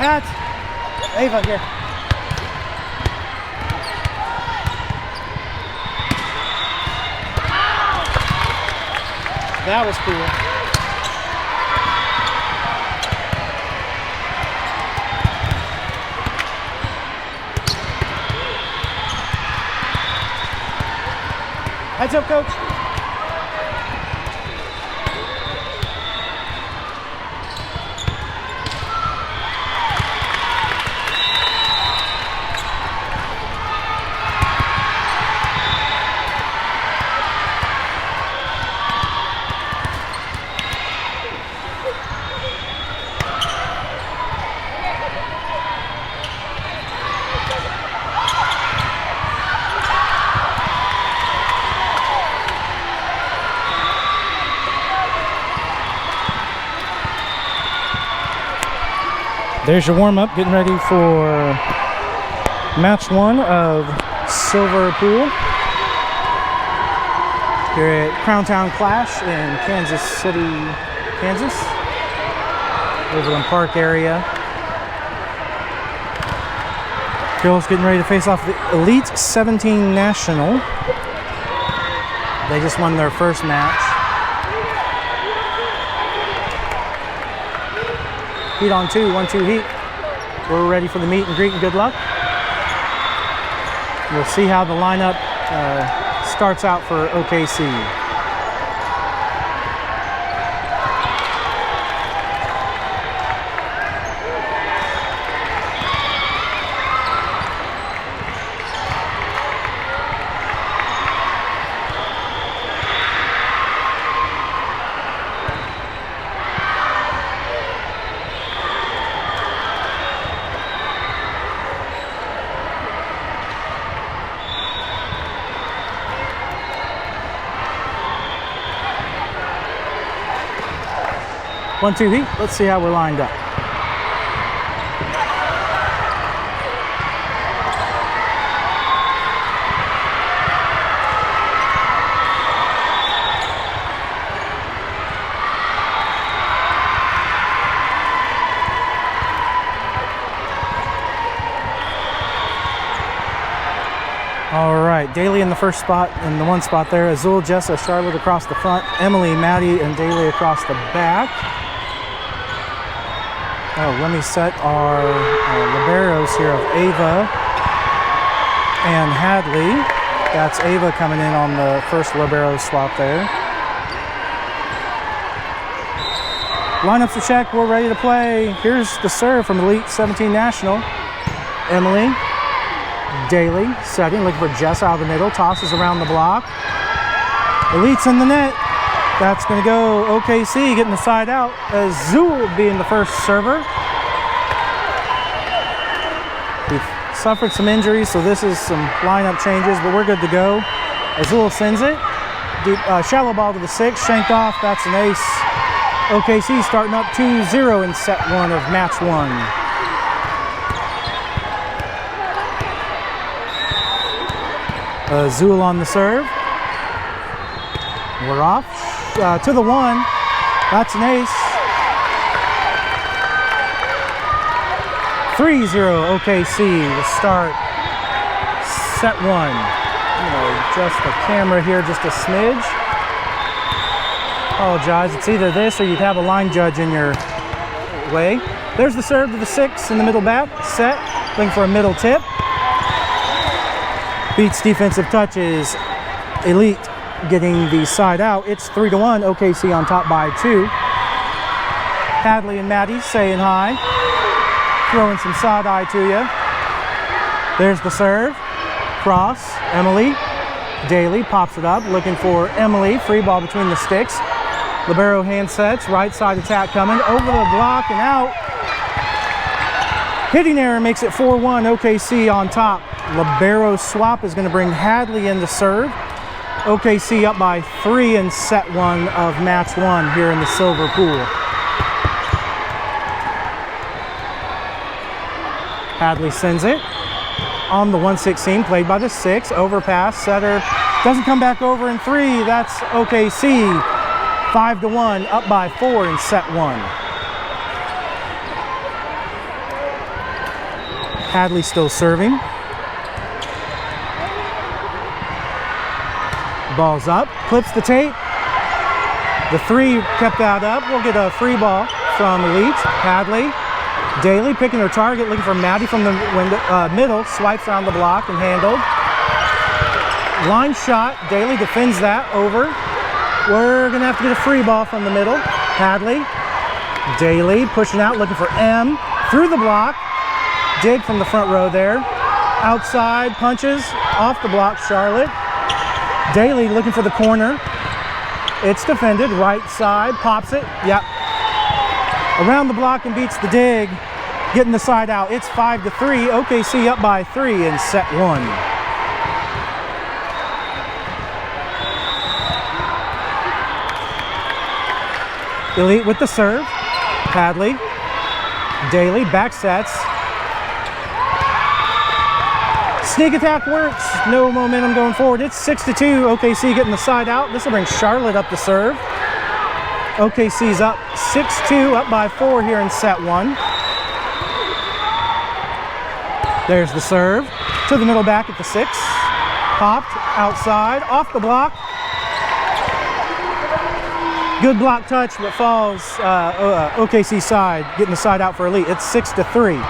Pat. Ava, here. That was cool. Heads up, coach. There's your warm-up, getting ready for match 1 of Silver Pool here at Crown Town Clash in Kansas City, Kansas, Overland Park area. Girls getting ready to face off the Elite 17 National. They just won their first match. Heat on 2, 1-2 heat. We're ready for the meet and greet, and good luck. We'll see how the lineup starts out for OKC. One, two heat. Let's see how we're lined up. All right, Daly in the first spot, in the one spot there. Azul, Jessa, Charlotte across the front. Emily, Maddie, and Daly across the back. Oh, let me set our liberos here of Ava and Hadley. That's Ava coming in on the first libero swap there. Lineups are checked. We're ready to play. Here's the serve from Elite 17 National. Emily, Daly, setting, looking for Jess out of the middle. Tosses around the block. Elite's in the net. That's going to go OKC, getting the side out. Azul being the first server. We've suffered some injuries, so this is some lineup changes, but we're good to go. Azul sends it. Deep, shallow ball to the 6, shanked off. That's an ace. OKC starting up 2-0 in set 1 of match 1. Azul on the serve. We're off. To the 1. That's an ace. 3-0 OKC to start set 1. I'm going to adjust the camera here just a smidge. Apologize. It's either this or you'd have a line judge in your way. There's the serve to the 6 in the middle back. Set. Looking for a middle tip. Beats defensive touches. Elite getting the side out. It's 3-1. OKC on top by 2. Hadley and Maddie saying hi. Throwing some side eye to you. There's the serve. Cross. Emily. Daly pops it up. Looking for Emily. Free ball between the sticks. Libero hand sets. Right side attack coming. Over the block and out. Hitting error makes it 4-1. OKC on top. Libero swap is going to bring Hadley in to serve. OKC up by 3 in set 1 of match 1 here in the Silver Pool. Hadley sends it on the 116, played by the 6. Overpass, setter doesn't come back over in 3. That's OKC 5-1, up by 4 in set 1. Hadley still serving. Ball's up, clips the tape. The three kept that up. We'll get a free ball from Elite. Hadley. Daly picking her target, looking for Maddie from the middle. Swipes around the block and handled. Line shot. Daly defends that over. We're going to have to get a free ball from the middle. Hadley. Daly pushing out, looking for M. Through the block. Dig from the front row there. Outside punches. Off the block, Charlotte. Daly looking for the corner. It's defended. Right side. Pops it. Yep. Around the block and beats the dig. Getting the side out. It's 5-3. OKC up by 3 in set 1. Elite with the serve. Hadley. Daly back sets. Sneak attack works. No momentum going forward. It's 6-2. OKC getting the side out. This will bring Charlotte up to serve. OKC's up 6-2, up by 4 here in set 1. There's the serve. To the middle back at the 6. Popped outside. Off the block. Good block touch, but falls OKC side, getting the side out for Elite. It's 6-3.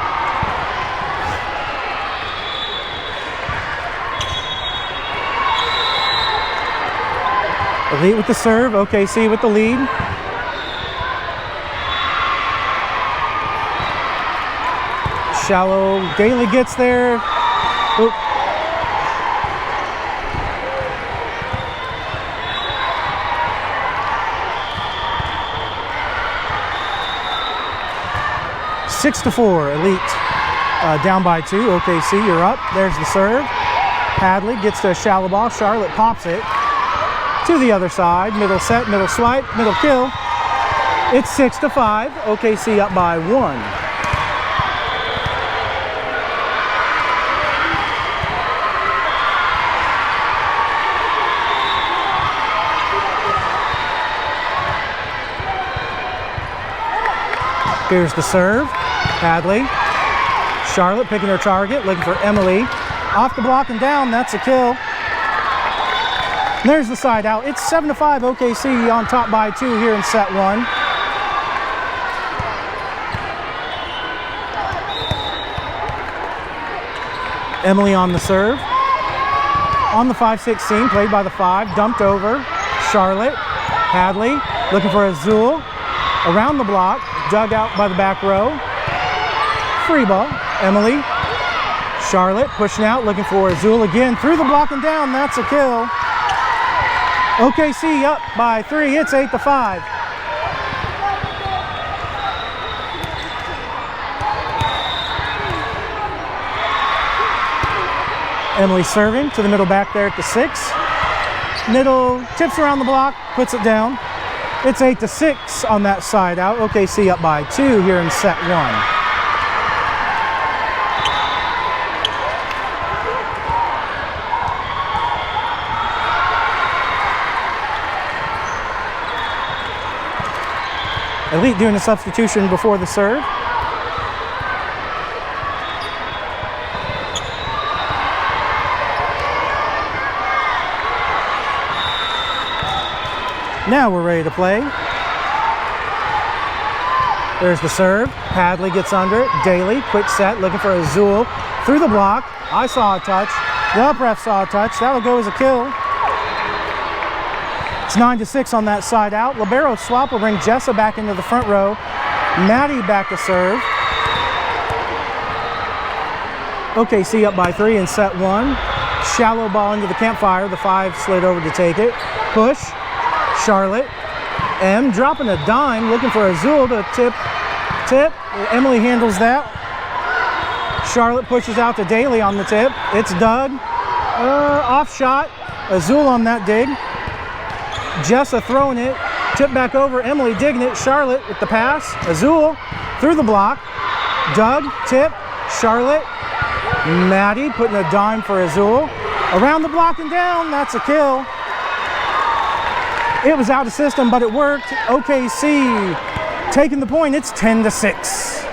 Elite with the serve, OKC with the lead. Shallow, Daly gets there. Oop. Six to 4, Elite down by 2. OKC, you're up. There's the serve. Hadley gets to a shallow ball. Charlotte pops it to the other side. Middle set, middle swipe, middle kill. It's 6-5. OKC up by 1. Here's the serve. Hadley. Charlotte picking her target, looking for Emily. Off the block and down, that's a kill. There's the side out. It's 7-5. OKC on top by 2 here in set 1. Emily on the serve. On the 5-6 seam, played by the 5, dumped over. Charlotte. Hadley looking for Azul. Around the block. Dug out by the back row. Free ball. Emily. Charlotte pushing out, looking for Azul again. Through the block and down. That's a kill. OKC up by 3. It's 8-5. Emily serving to the middle back there at the 6. Middle tips around the block, puts it down. It's 8-6 on that side out. OKC up by 2 here in set 1. Elite doing a substitution before the serve. Now we're ready to play. There's the serve. Hadley gets under it. Daly, quick set, looking for Azul. Through the block. I saw a touch. The up ref saw a touch. That'll go as a kill. It's 9-6 on that side out. Libero swap will bring Jessa back into the front row. Maddie back to serve. OKC up by 3 in set 1. Shallow ball into the campfire. The 5 slid over to take it. Push. Charlotte. M dropping a dime, looking for Azul to tip. Emily handles that. Charlotte pushes out to Daly on the tip. It's Doug. Off shot. Azul on that dig. Jessa throwing it. Tip back over. Emily digging it. Charlotte with the pass. Azul through the block. Doug, tip. Charlotte. Maddie putting a dime for Azul. Around the block and down. That's a kill. It was out of system, but it worked. OKC taking the point. It's 10-6.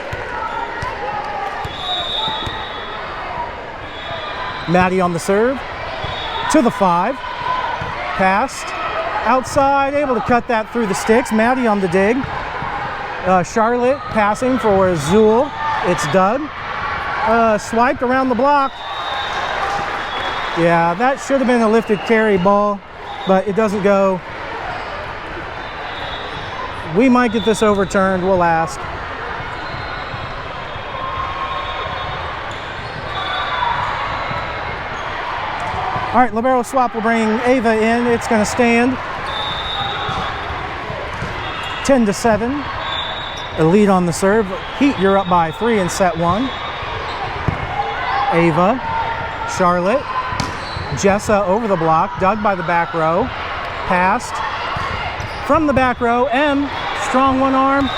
Maddie on the serve. To the 5. Passed. Outside, able to cut that through the sticks. Maddie on the dig. Charlotte passing for Azul. It's Doug. Swiped around the block. Yeah, that should have been a lifted carry ball, but it doesn't go. We might get this overturned. We'll ask. All right, libero swap will bring Ava in. It's going to stand 10-7. Elite on the serve. Heat, you're up by 3 in set 1. Ava, Charlotte, Jessa over the block. Doug by the back row. Passed from the back row. M, strong one arm.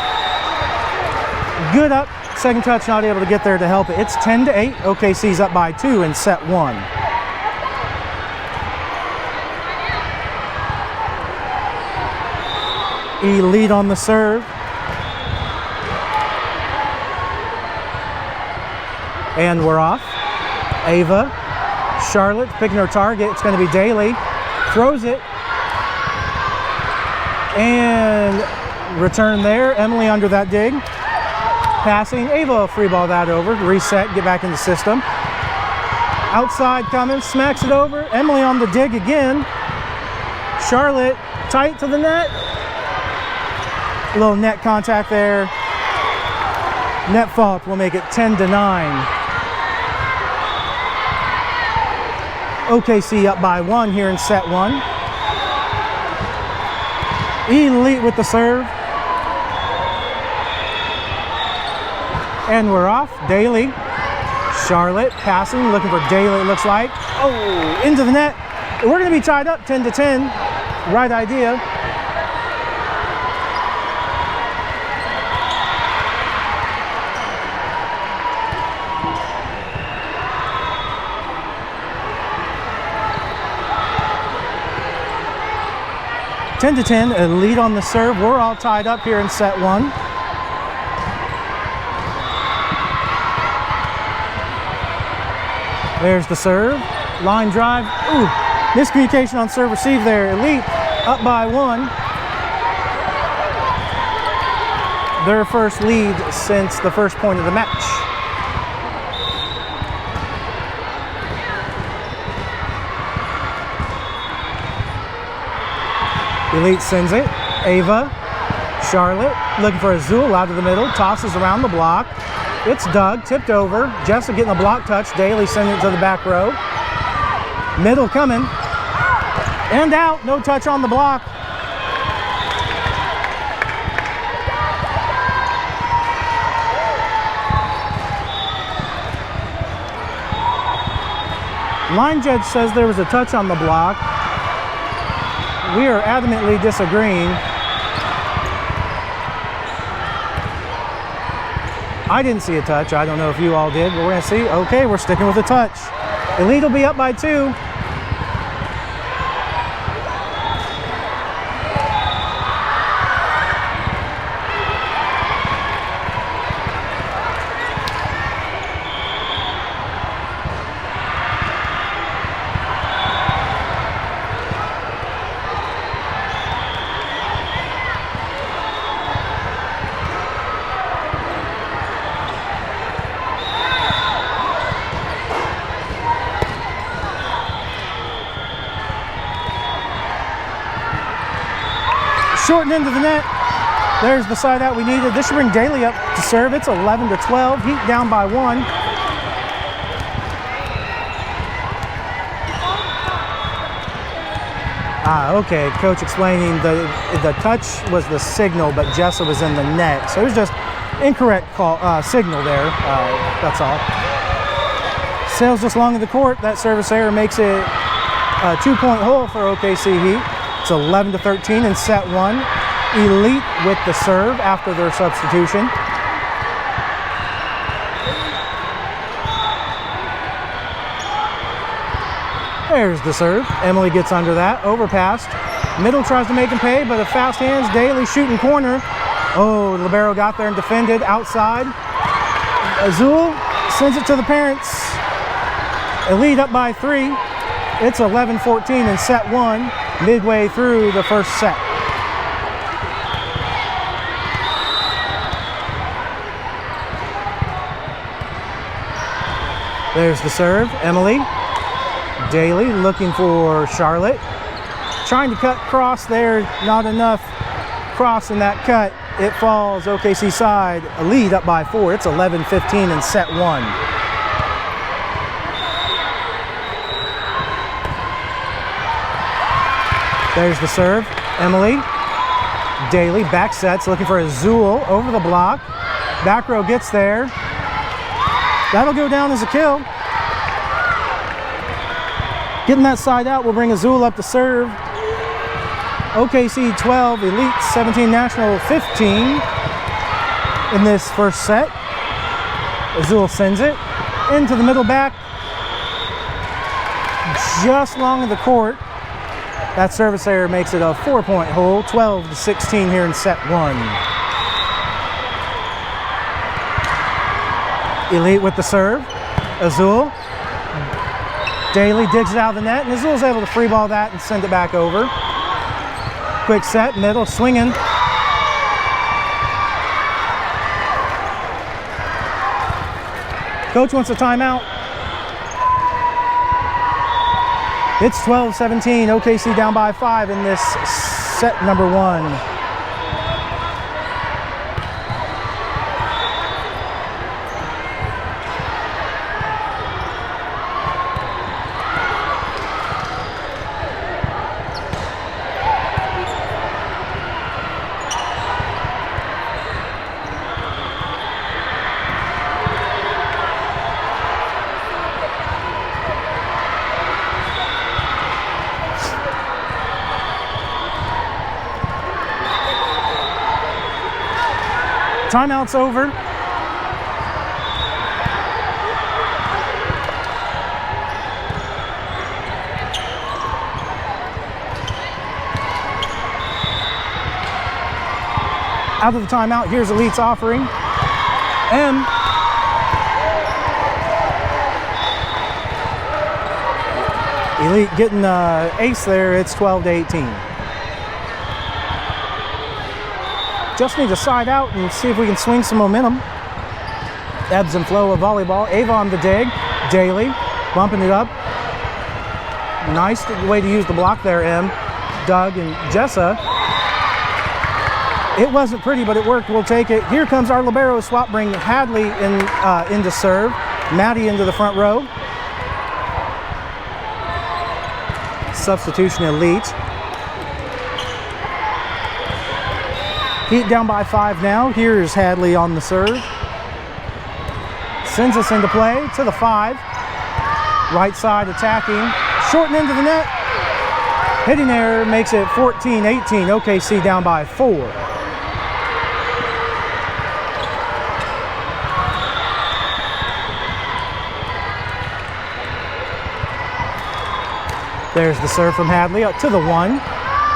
Good up. Second touch, not able to get there to help it. It's 10-8. OKC's up by 2 in set 1. Elite on the serve. And we're off. Ava, Charlotte picking her target. It's going to be Daly. Throws it. And return there. Emily under that dig. Passing. Ava free ball that over. Reset. Get back in the system. Outside coming. Smacks it over. Emily on the dig again. Charlotte tight to the net. A little net contact there. Net fault will make it 10-9. OKC up by 1 here in set 1. Elite with the serve. And we're off. Daly. Charlotte passing, looking for Daly, it looks like. Oh, into the net. We're going to be tied up 10-10. Right idea. – 10-10, a lead on the serve. We're all tied up here in set 1. There's the serve. Line drive. Ooh, miscommunication on serve receive there. Elite up by 1. Their first lead since the first point of the match. Elite sends it. Ava, Charlotte, looking for Azul out of the middle. Tosses around the block. It's Doug, tipped over. Jessa getting a block touch. Daly sending it to the back row. Middle coming. And out. No touch on the block. Line judge says there was a touch on the block. We are adamantly disagreeing. I didn't see a touch. I don't know if you all did, but we're going to see. Okay, we're sticking with a touch. Elite will be up by 2. Shortened into the net. There's the side out we needed. This should bring Daly up to serve. It's 11-12. Heat down by 1. Okay. Coach explaining the touch was the signal, but Jessa was in the net. So it was just incorrect call, signal there. That's all. Sails just long of the court. That service error makes it a 2-point hole for OKC Heat. It's 11-13 in set 1. Elite with the serve after their substitution. There's the serve. Emily gets under that. Overpassed. Middle tries to make him pay, but a fast hands. Daly shooting corner. Oh, libero got there and defended outside. Azul sends it to the parents. Elite up by 3. It's 11-14 in set 1, midway through the first set. There's the serve, Emily. Daly looking for Charlotte. Trying to cut cross there, not enough cross in that cut. It falls OKC side, a lead up by 4. It's 11-15 in set 1. There's the serve, Emily. Daly back sets, looking for Azul over the block. Back row gets there. That'll go down as a kill. Getting that side out will bring Azul up to serve. OKC 12, Elite 17, National 15 in this first set. Azul sends it into the middle back, just long of the court. That service error makes it a 4-point hole, 12-16 here in set 1. Elite with the serve, Azul. Daly digs it out of the net, and Azul's able to free ball that and send it back over. Quick set, middle, swinging. Coach wants a timeout. It's 12-17, OKC down by 5 in this set number 1. Timeout's over. Out of the timeout, here's Elite's offering. M. Elite getting ace there, it's 12-18. Just need to side out and see if we can swing some momentum. Ebbs and flow of volleyball. Avon the dig. Daly bumping it up. Nice way to use the block there, M. Doug and Jessa. It wasn't pretty, but it worked. We'll take it. Here comes our libero swap. Bring Hadley into serve. Maddie into the front row. Substitution Elite. Heat down by 5 now. Here's Hadley on the serve. Sends us into play to the 5. Right side attacking. Shorten into the net. Hitting error makes it 14-18. OKC down by 4. There's the serve from Hadley up to the 1.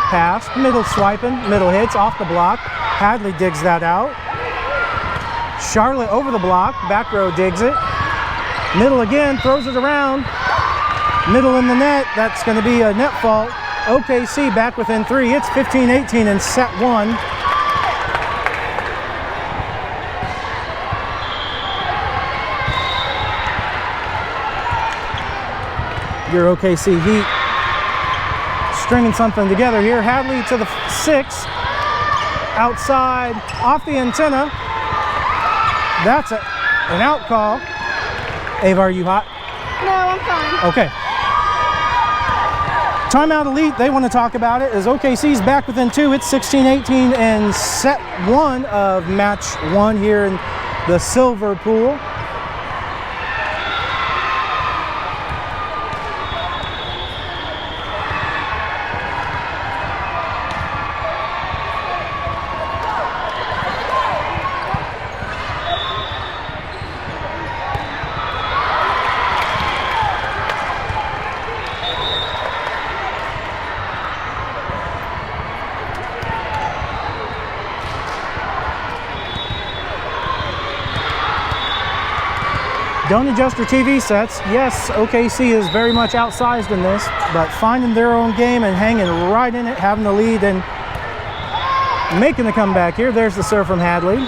Pass, middle swiping, middle hits, off the block. Hadley digs that out. Charlotte over the block, back row digs it. Middle again, throws it around. Middle in the net, that's going to be a net fault. OKC back within 3. It's 15-18 in set 1. Your OKC Heat stringing something together here. Hadley to the 6. Outside, off the antenna. That's an out call. Ava, are you hot? No, I'm fine. Okay. Timeout Elite, they want to talk about it as OKC's back within 2. It's 16-18 and set 1 of match 1 here in the silver pool. Don't adjust your TV sets. Yes, OKC is very much outsized in this, but finding their own game and hanging right in it, having the lead and making the comeback here. There's the serve from Hadley.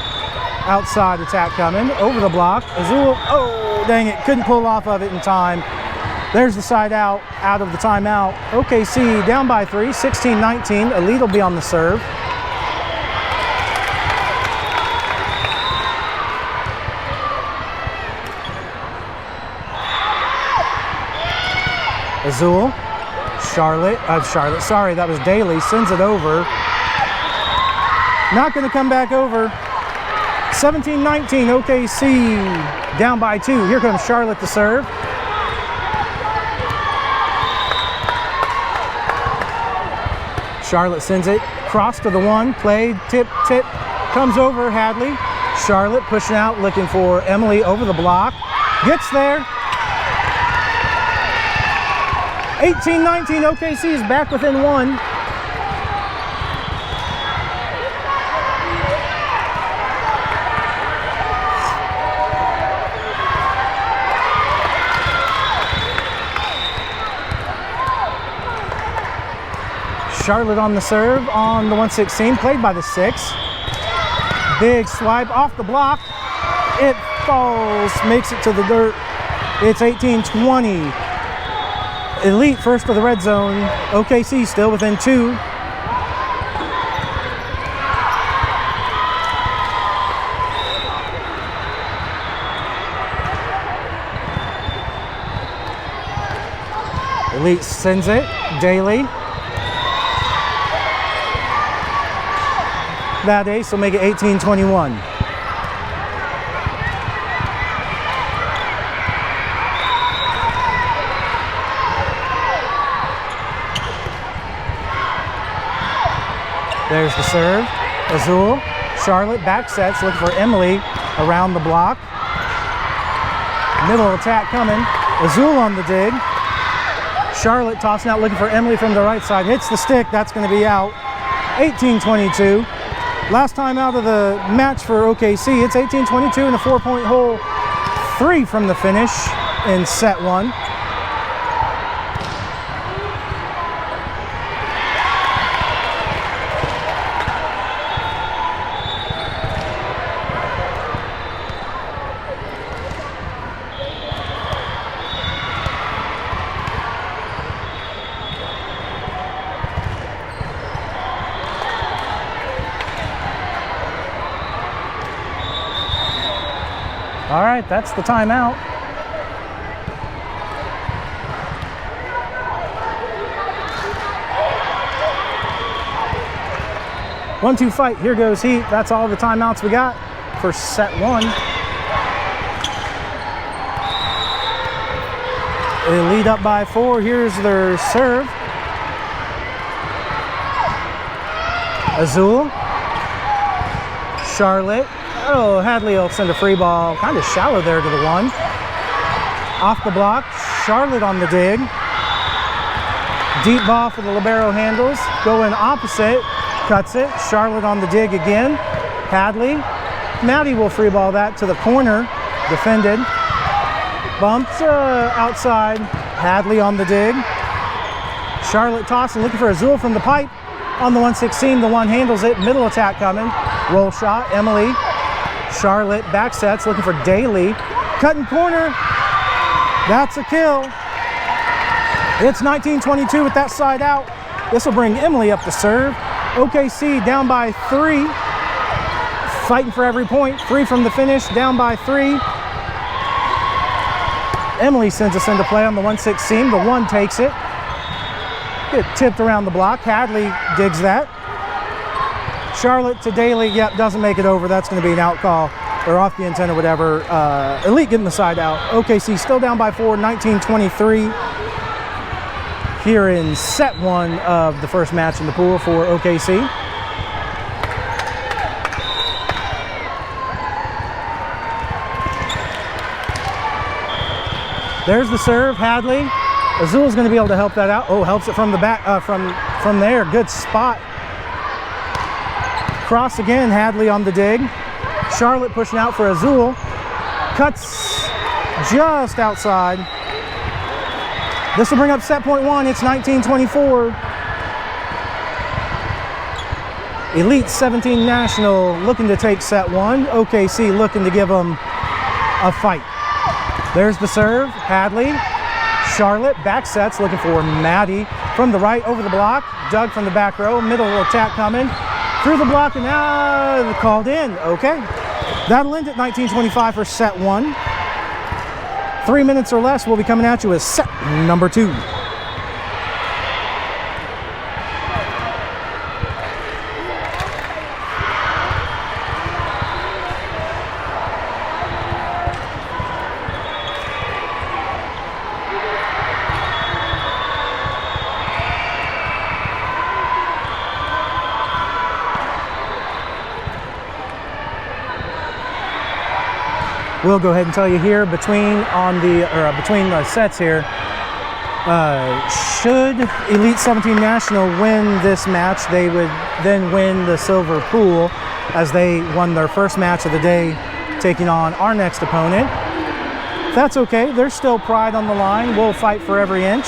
Outside attack coming, over the block. Azul, oh, dang it, couldn't pull off of it in time. There's the side out of the timeout. OKC down by 3, 16-19. Elite will be on the serve. Azul, Charlotte, sorry, that was Daly, sends it over. Not gonna come back over. 17-19, OKC down by 2. Here comes Charlotte to serve. Charlotte sends it cross to the 1, played, tip, comes over Hadley. Charlotte pushing out, looking for Emily over the block. Gets there. 18-19, OKC is back within 1. Charlotte on the serve on the 116, played by the 6. Big swipe off the block. It falls, makes it to the dirt. It's 18-20. Elite first to the red zone. OKC still within 2. Elite sends it. Daly. That ace will make it 18-21. There's the serve. Azul. Charlotte back sets, looking for Emily around the block. Middle attack coming. Azul on the dig. Charlotte tossing out, looking for Emily from the right side. Hits the stick. That's going to be out. 18-22. Last time out of the match for OKC, it's 18-22 in a 4-point hole. 3 from the finish in set 1. All right, that's the timeout. One-two fight, here goes Heat. That's all the timeouts we got for set 1. They lead up by 4. Here's their serve. Azul. Charlotte. Oh, Hadley will send a free ball, kind of shallow there to the 1. Off the block, Charlotte on the dig. Deep ball for the libero handles. Going opposite, cuts it. Charlotte on the dig again. Hadley. Maddie will free ball that to the corner. Defended. Bumped outside. Hadley on the dig. Charlotte tossing, looking for Azul from the pipe. On the 116, the 1 handles it. Middle attack coming. Roll shot, Emily. Charlotte back sets, looking for Daly. Cutting corner. That's a kill. It's 19-22 with that side out. This will bring Emily up to serve. OKC down by 3. Fighting for every point. 3 from the finish, down by 3. Emily sends us into play on the 116. The 1 takes it. Get tipped around the block. Hadley digs that. Charlotte to Daly, yep, doesn't make it over. That's going to be an out call or off the intent or whatever. Elite getting the side out. OKC still down by 4, 19-23. Here in set 1 of the first match in the pool for OKC. There's the serve, Hadley. Azul's going to be able to help that out. Oh, helps it from the back, from there. Good spot. Cross again, Hadley on the dig. Charlotte pushing out for Azul. Cuts just outside. This will bring up set point one. It's 19-24. Elite 17 National looking to take set one. OKC looking to give them a fight. There's the serve. Hadley. Charlotte back sets looking for Maddie from the right over the block. Doug from the back row. Middle attack coming. Through the block and now called in. Okay. That'll end at 19-25 for set one. 3 minutes or less, we'll be coming at you with set number two. We'll go ahead and tell you here between the sets here. Should Elite 17 National win this match, they would then win the silver pool as they won their first match of the day, taking on our next opponent. That's okay. There's still pride on the line. We'll fight for every inch.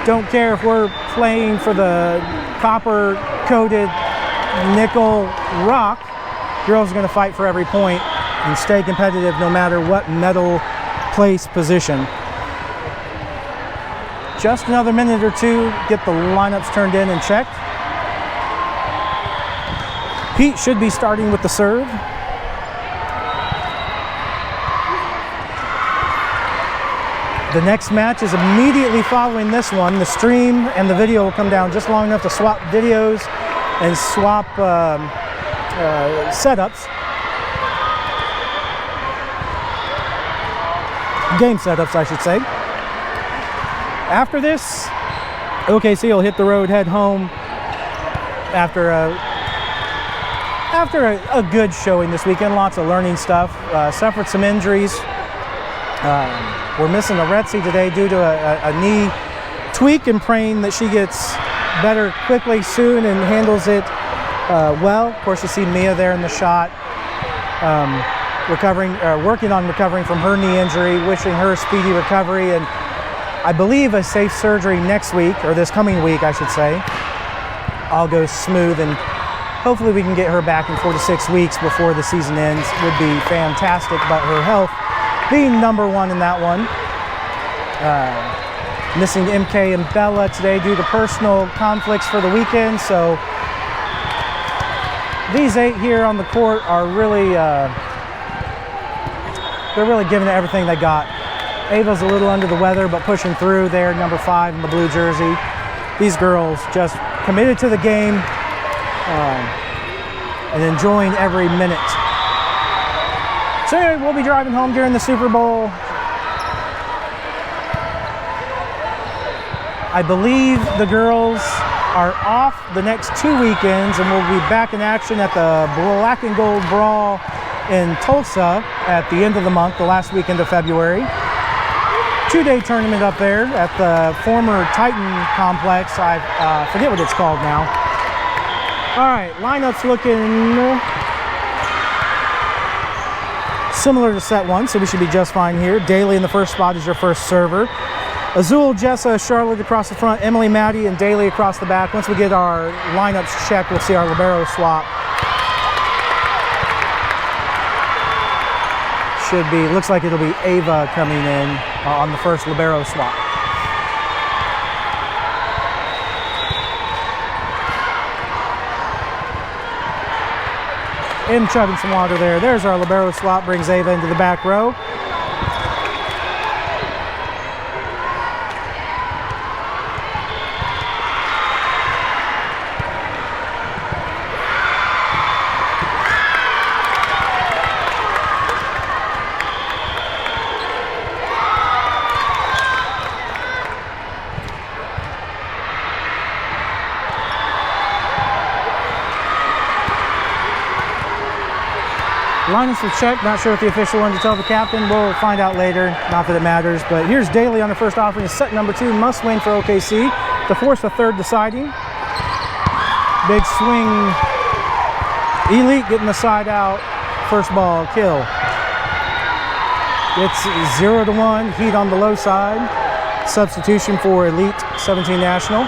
Don't care if we're playing for the copper-coated nickel rock. Girls are going to fight for every point and stay competitive no matter what medal place position. Just another minute or two, get the lineups turned in and checked. Pete should be starting with the serve. The next match is immediately following this one. The stream and the video will come down just long enough to swap videos and swap setups. Game setups, I should say. After this, OKC will hit the road, head home after a good showing this weekend. Lots of learning stuff. Suffered some injuries. We're missing Aretzi today due to a knee tweak, and praying that she gets better quickly soon and handles it well. Of course, you see Mia there in the shot. Working on recovering from her knee injury, wishing her a speedy recovery, and I believe a safe surgery next week, or this coming week, I should say. All goes smooth, and hopefully we can get her back in 4 to 6 weeks before the season ends. Would be fantastic, but her health being number one in that one. Missing MK and Bella today due to personal conflicts for the weekend, so these 8 here on the court are really they're really giving it everything they got. Ava's a little under the weather, but pushing through there, number 5 in the blue jersey. These girls just committed to the game and enjoying every minute. So anyway, we'll be driving home during the Super Bowl. I believe the girls are off the next 2 weekends, and we'll be back in action at the Black and Gold Brawl in Tulsa at the end of the month, the last weekend of February. 2-day tournament up there at the former Titan complex. I forget what it's called now. All right, lineup's looking similar to set one, so we should be just fine here. Daly in the first spot is your first server. Azul, Jessa, Charlotte across the front, Emily, Maddie, and Daly across the back. Once we get our lineups checked, we'll see our libero swap. Should be, looks like it'll be Ava coming in on the first libero swap. Chugging some water there. There's our libero swap, brings Ava into the back row. Linus will check, not sure if the official wanted to tell the captain. We'll find out later, not that it matters. But here's Daly on her first offering. Is set number 2, must win for OKC to force a third deciding. Big swing. Elite getting the side out. First ball, kill. It's 0-1, Heat on the low side. Substitution for Elite 17 National.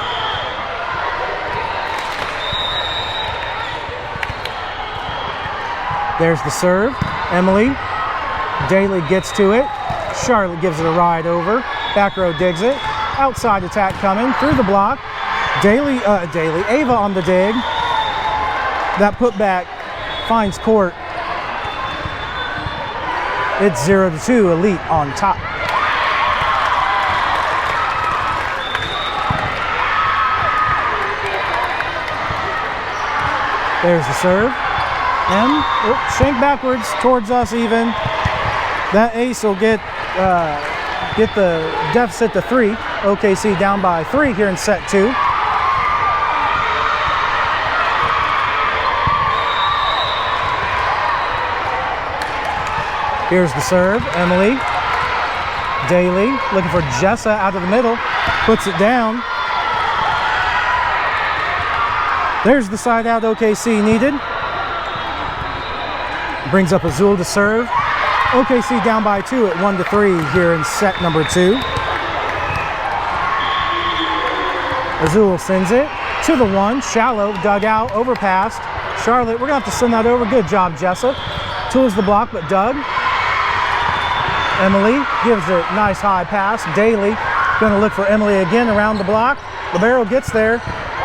There's the serve. Emily. Daly gets to it. Charlotte gives it a ride over. Back row digs it. Outside attack coming through the block. Ava on the dig. That putback finds court. It's 0-2, Elite on top. There's the serve. Shank backwards towards us even. That ace will get the deficit to 3. OKC down by 3 here in set 2. Here's the serve, Emily. Daly looking for Jessa out of the middle, puts it down. There's the side out OKC needed. Brings up Azul to serve. OKC down by 2 at 1-3 here in set number 2. Azul sends it to the 1, shallow, dug out, overpassed. Charlotte, we're gonna have to send that over. Good job, Jessa. Tools the block, but dug. Emily gives it nice high pass. Daly gonna look for Emily again around the block. Libero gets there.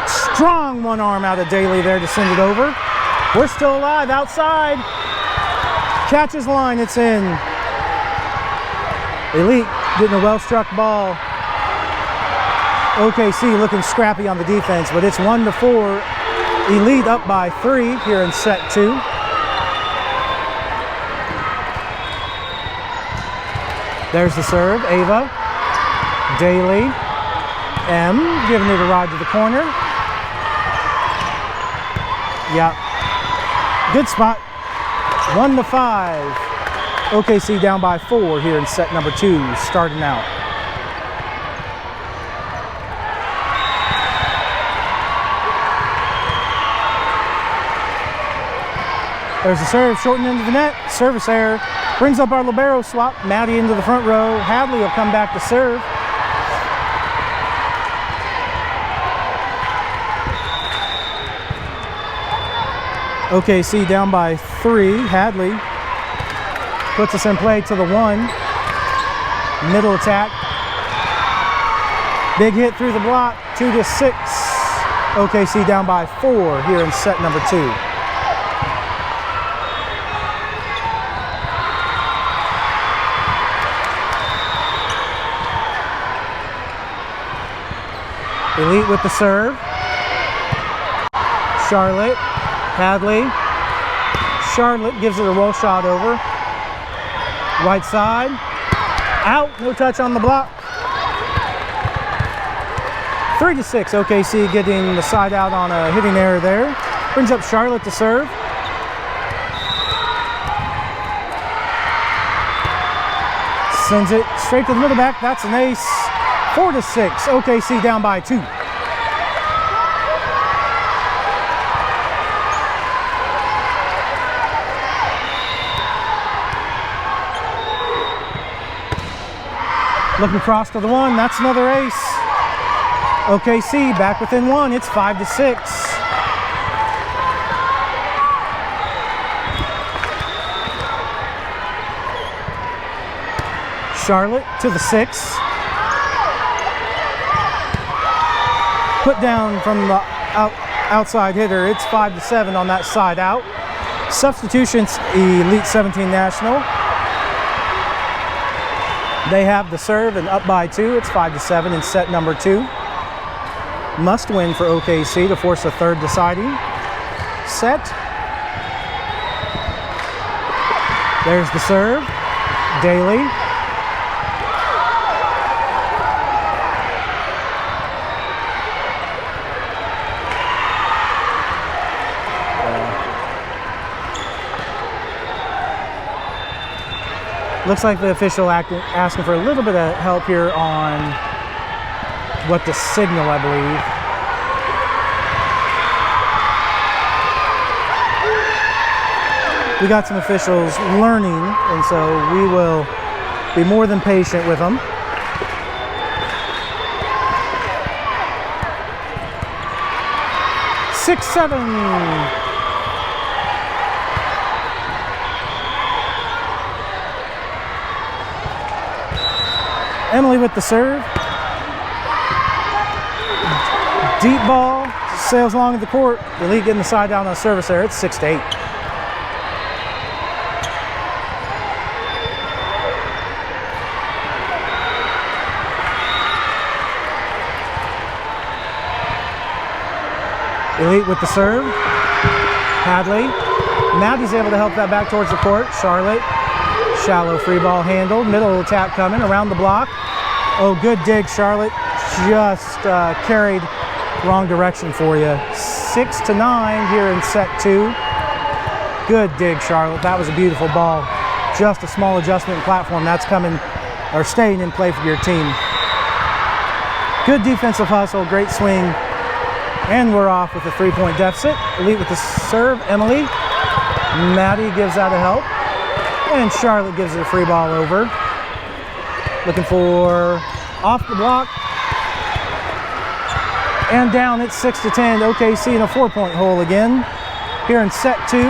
Strong one arm out of Daly there to send it over. We're still alive outside. Catches line, it's in. Elite getting a well-struck ball. OKC looking scrappy on the defense, but it's 1-4. Elite up by 3 here in set 2. There's the serve, Ava. Daly. M giving it a ride to the corner. Yeah. Good spot. 1-5. OKC down by 4 here in set number 2, starting out. There's the serve, shortened into the net. Service error. Brings up our libero swap. Maddie into the front row. Hadley will come back to serve. OKC down by 3. Hadley puts us in play to the 1. Middle attack. Big hit through the block. 2-6. OKC down by 4 here in set number 2. Elite with the serve. Charlotte. Hadley. Charlotte gives it a roll shot over. Right side. Out. No touch on the block. 3-6. OKC getting the side out on a hitting error there. Brings up Charlotte to serve. Sends it straight to the middle back. That's an ace. 4-6. OKC down by 2. Looking across to the 1. That's another ace. OKC back within 1. It's 5-6. Charlotte to the 6. Put down from the outside hitter. It's 5-7 on that side out. Substitutions, Elite 17 National. They have the serve and up by 2. It's 5-7 in set number 2. Must win for OKC to force a third deciding set. There's the serve. Daly. Looks like the official asking for a little bit of help here on what to signal, I believe. We got some officials learning, and so we will Be more than patient with them. Six, 7. Emily with the serve. Deep ball, sails along the court. Elite getting the side down on the service there. It's 6 to 8. Elite with the serve. Hadley. Maddie's able to help that back towards the court. Charlotte. Shallow free ball handled. Middle attack coming around the block. Oh, good dig, Charlotte. Just carried wrong direction for you. 6 to 9 here in set 2. Good dig, Charlotte. That was a beautiful ball. Just a small adjustment in platform. That's coming or staying in play for your team. Good defensive hustle. Great swing. And we're off with a 3-point deficit. Elite with the serve. Emily. Maddie gives out a help. And Charlotte gives it a free ball over. Looking for off the block. And down, it's 6 to 10. OKC in a 4-point hole again. Here in set 2.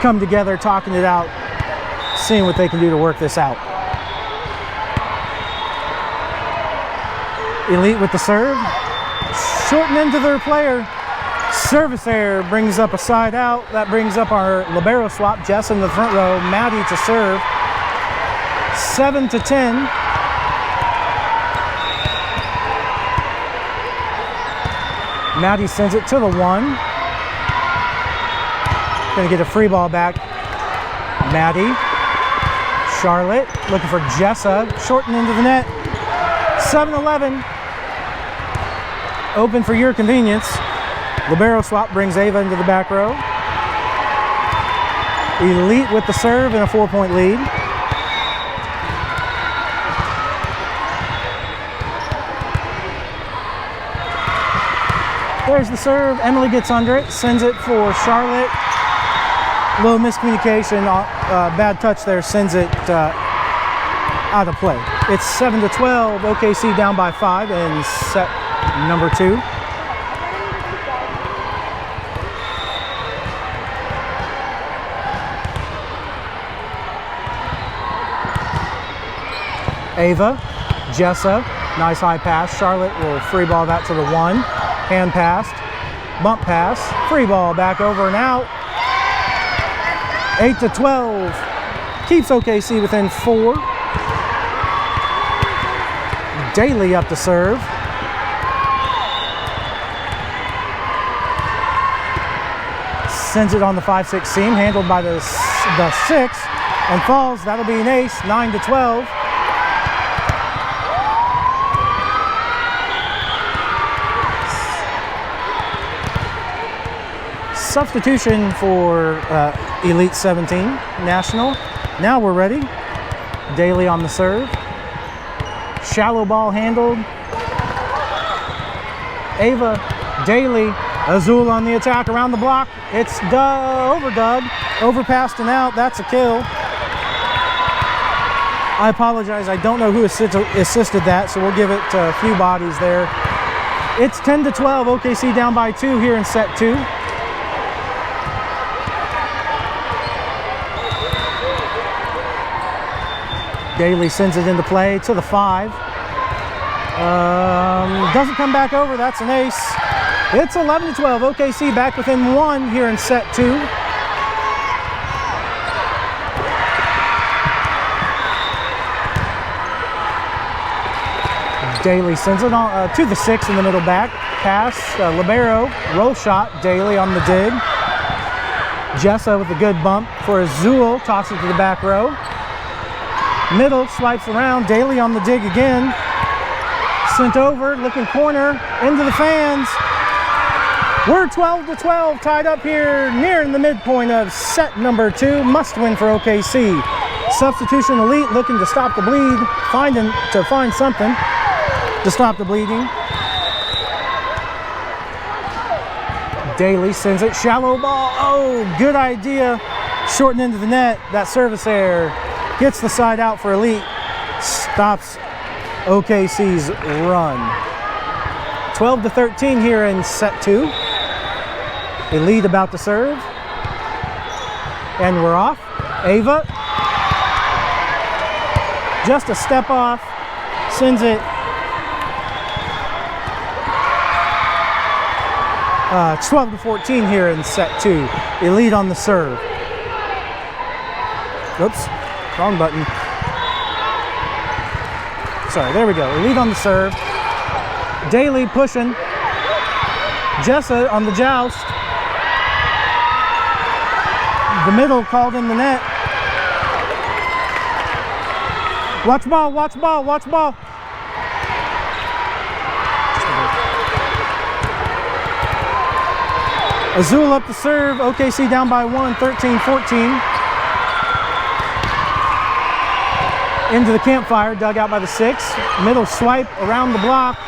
Come together, talking it out, seeing what they can do to work this out. Elite with the serve. Shorten into their player. Service error brings up a side out. That brings up our libero swap. Jess in the front row. Maddie to serve. 7 to 10. Maddie sends it to the 1. Gonna get a free ball back. Maddie. Charlotte looking for Jessa. Shorten into the net. 7-11. Open for your convenience. Libero swap brings Ava into the back row. Elite with the serve and a 4-point lead. There's the serve. Emily gets under it, sends it for Charlotte. Little miscommunication, bad touch there, sends it out of play. It's 7 to 12. OKC down by 5 in set number 2. Ava, Jessa, nice high pass. Charlotte will free ball that to the 1. Hand passed, bump pass, free ball back over and out. 8 to 12. Keeps OKC within 4. Daly up to serve. Sends it on the 5-6 seam, handled by the 6, and falls. That'll be an ace. 9 to 12. Substitution for Elite 17 National. Now we're ready. Daly on the serve. Shallow ball handled. Ava, Daly, Azul on the attack around the block. It's overpassed and out. That's a kill. I apologize. I don't know who assisted that, so we'll give it to a few bodies there. It's 10 to 12. OKC down by 2 here in set 2. Daly sends it into play to the 5. Doesn't come back over. That's an ace. It's 11 to 12. OKC back within 1 here in set 2. Daly sends it on to the 6 in the middle back. Pass, libero, roll shot. Daly on the dig. Jessa with a good bump for Azul. Tosses it to the back row. Middle, swipes around. Daly on the dig again. Sent over, looking corner, into the fans. We're 12 to 12, tied up here near the midpoint of set number 2. Must win for OKC. Substitution Elite looking to stop the bleed, find something to stop the bleeding. Daly sends it, shallow ball. Oh, good idea. Shortened into the net. That service error gets the side out for Elite. Stops OKC's run. 12-13 here in set 2. Elite about to serve. And we're off. Ava. Just a step off. Sends it. It's 12-14 here in set 2. Elite on the serve. Oops, wrong button. Sorry, there we go. Elite on the serve. Daly pushing. Jessa on the joust. The middle called in the net. Watch ball, watch ball, watch ball. Azul up the serve. OKC down by 1, 13-14. Into the campfire, dug out by the 6. Middle swipe around the block.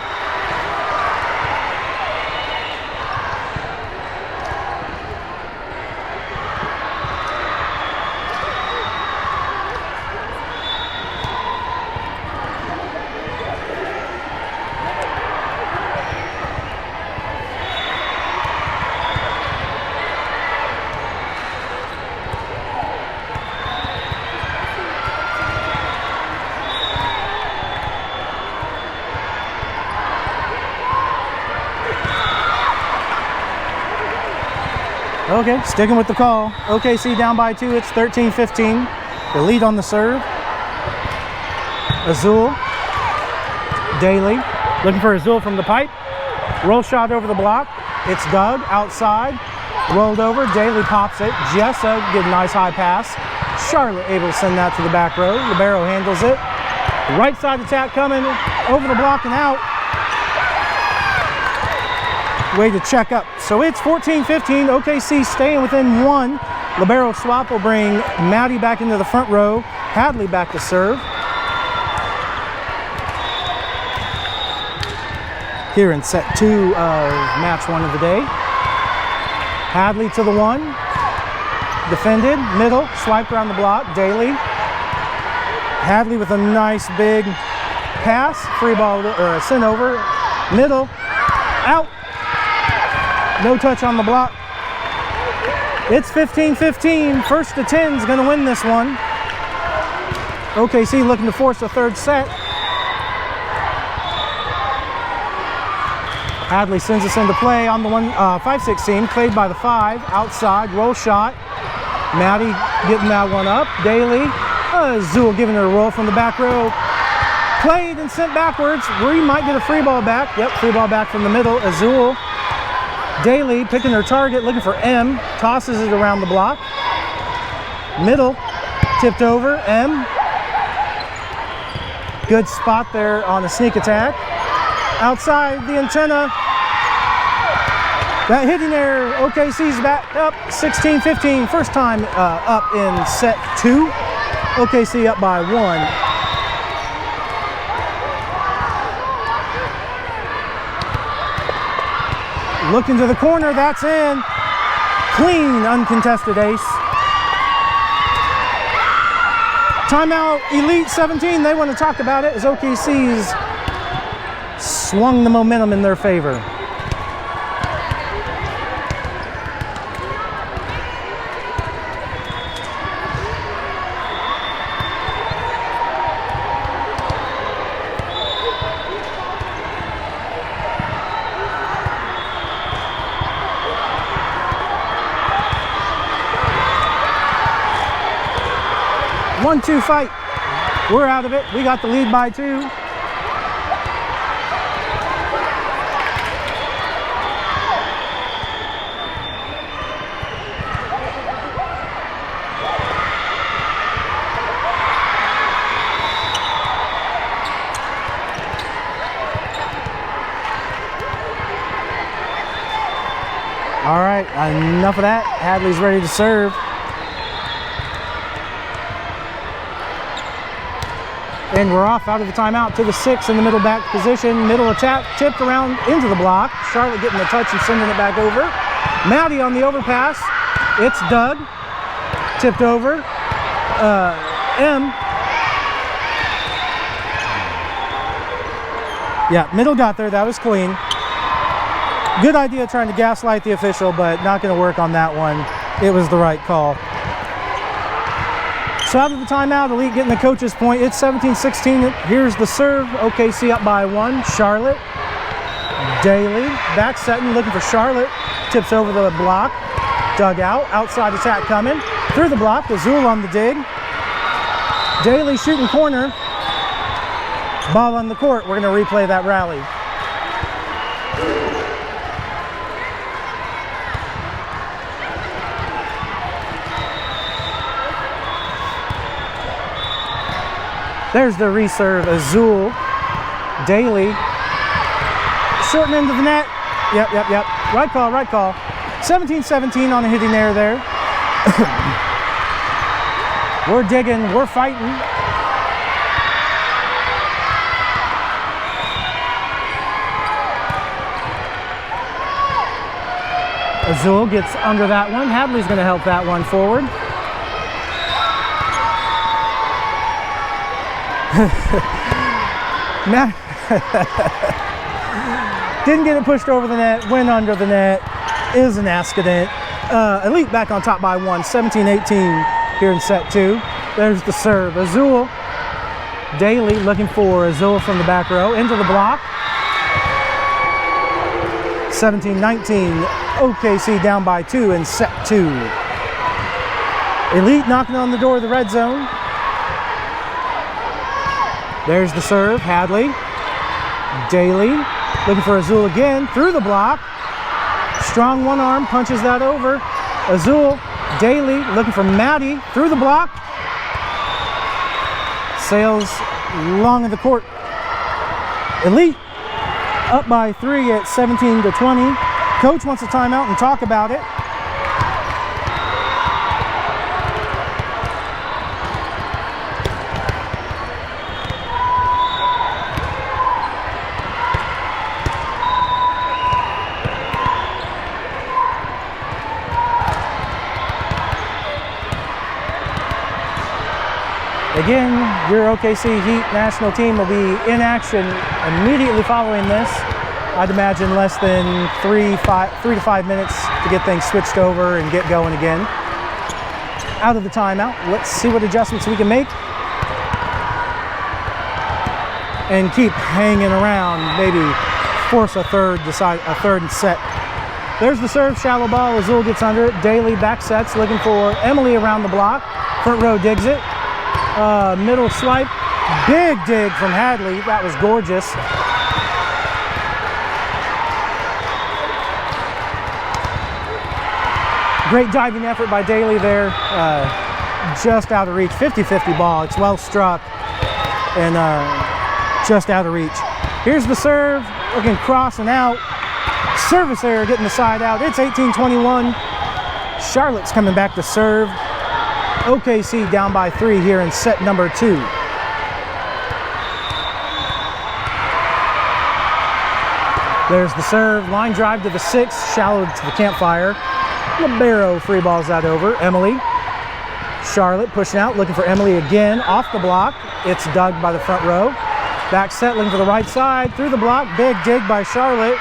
Okay, sticking with the call. OKC down by 2, it's 13-15. The lead on the serve. Azul. Daly. Looking for Azul from the pipe. Roll shot over the block. It's dug outside. Rolled over. Daly pops it. Jessa get a nice high pass. Charlotte able to send that to the back row. Libero handles it. Right side attack coming over the block and out. Way to check up. So it's 14-15. OKC staying within 1. Libero swap will bring Maddie back into the front row. Hadley back to serve. Here in set 2 of match 1 of the day. Hadley to the 1. Defended. Middle. Swiped around the block. Daly. Hadley with a nice big pass. Free ball or a send over. Middle. Out. No touch on the block. It's 15-15. First to 10 is going to win this one. OKC looking to force a third set. Hadley sends us into play on the 5-6 seam. Played by the 5. Outside. Roll shot. Maddie getting that one up. Daly. Azul giving her a roll from the back row. Played and sent backwards. We might get a free ball back. Yep, free ball back from the middle. Azul. Daly picking her target, looking for M. Tosses it around the block. Middle. Tipped over. M. Good spot there on a sneak attack. Outside the antenna. That hitting there, OKC's back up 16-15. First time up in set 2. OKC up by 1. Looking to the corner, that's in. Clean, uncontested ace. Timeout, Elite 17. They want to talk about it as OKC's swung the momentum in their favor. One-two fight. We're out of it. We got the lead by 2. All right, enough of that. Hadley's ready to serve. And we're off out of the timeout to the 6 in the middle back position. Middle attack, tipped around into the block. Charlotte getting the touch and sending it back over. Maddie on the overpass. It's dug. Tipped over. M. Yeah, middle got there. That was clean. Good idea trying to gaslight the official, but not going to work on that one. It was the right call. So out of the timeout, Elite getting the coach's point. It's 17-16. Here's the serve. OKC up by 1. Charlotte. Daly. Back setting, looking for Charlotte. Tips over the block. Dug out. Outside attack coming. Through the block. Azul on the dig. Daly shooting corner. Ball on the court. We're going to replay that rally. There's the reserve, Azul. Daly. Shorting into the net. Yep. Right call. 17-17 on a hitting error there. We're digging, we're fighting. Azul gets under that one. Hadley's going to help that one forward. Didn't get it pushed over the net, went under the net, is an accident. Elite back on top by 1, 17-18 here in set 2. There's the serve, Azul. Daly looking for Azul from the back row, into the block. 17-19, OKC down by 2 in set 2. Elite knocking on the door of the red zone. There's the serve, Hadley. Daly looking for Azul again, through the block. Strong one arm, punches that over. Azul, Daly looking for Maddie, through the block. Sails long of the court. Elite up by 3 at 17-20. Coach wants a timeout and talk about it. Again, your OKC Heat national team will be in action immediately following this. I'd imagine less than 3 to 5 minutes to get things switched over and get going again. Out of the timeout, let's see what adjustments we can make and keep hanging around, maybe force a third and set. There's the serve, shallow ball. Azul gets under it. Daly back sets, looking for Emily around the block. Front row digs it. Middle swipe, big dig from Hadley. That was gorgeous. Great diving effort by Daly there. Just out of reach, 50-50 ball. It's well struck and just out of reach. Here's the serve, looking cross and out. Service error getting the side out. It's 18-21. Charlotte's coming back to serve. OKC down by 3 here in set number 2. There's the serve, line drive to the 6, shallow to the campfire. Libero free balls that over. Emily. Charlotte pushing out, looking for Emily again. Off the block. It's dug by the front row. Back settling for the right side. Through the block. Big dig by Charlotte.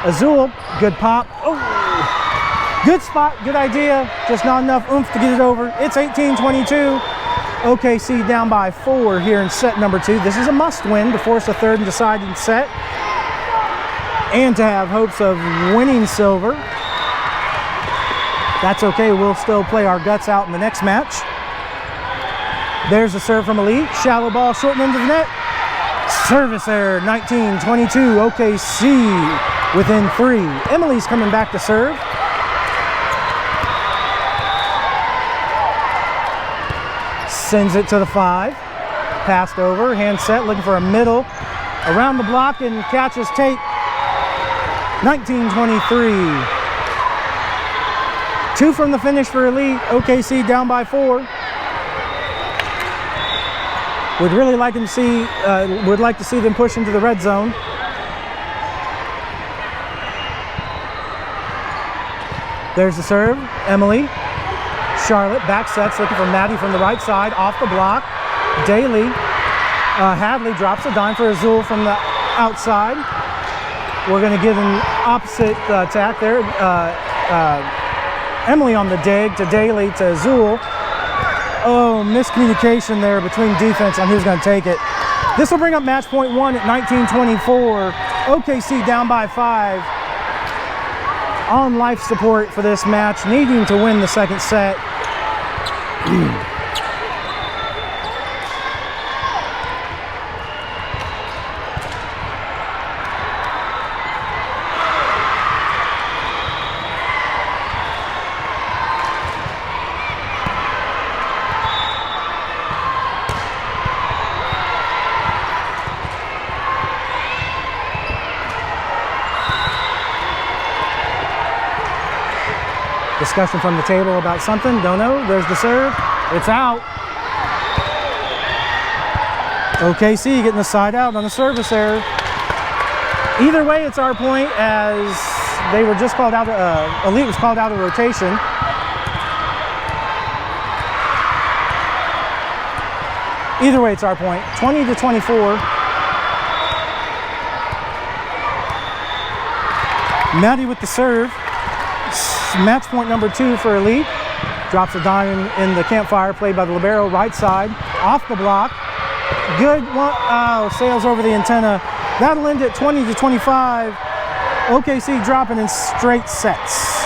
Azul. Good pop. Oh! Good spot, good idea, just not enough oomph to get it over. It's 18-22. OKC down by 4 here in set number 2. This is a must-win to force a third and deciding set and to have hopes of winning silver. That's okay, we'll still play our guts out in the next match. There's the serve from Elite. Shallow ball, shortened into the net. Service error, 19-22. OKC within 3. Emily's coming back to serve. Sends it to the 5. Passed over, hand set, looking for a middle. Around the block and catches Tate. 19-23. 2 from the finish for Elite. OKC down by 4. Would really like to see, would like to see them push into the red zone. There's the serve, Emily. Charlotte back sets, looking for Maddie from the right side, off the block. Daly, Hadley drops a dime for Azul from the outside. We're going to give an opposite attack there. Emily on the dig to Daly to Azul. Oh, miscommunication there between defense on who's going to take it. This will bring up match point 1 at 19:24. OKC down by 5. On life support for this match, needing to win the second set. Discussion from the table about something, don't know. There's the serve, it's out. OKC getting the side out on the service error. Either way, it's our point, as they were just called out, Elite was called out of rotation. Either way, it's our point, 20-24. Maddie with the serve. Match point number 2 for Elite. Drops a dime in the campfire, played by the libero, right side, off the block. Good one. Oh, sails over the antenna. That'll end at 20-25. OKC dropping in straight sets.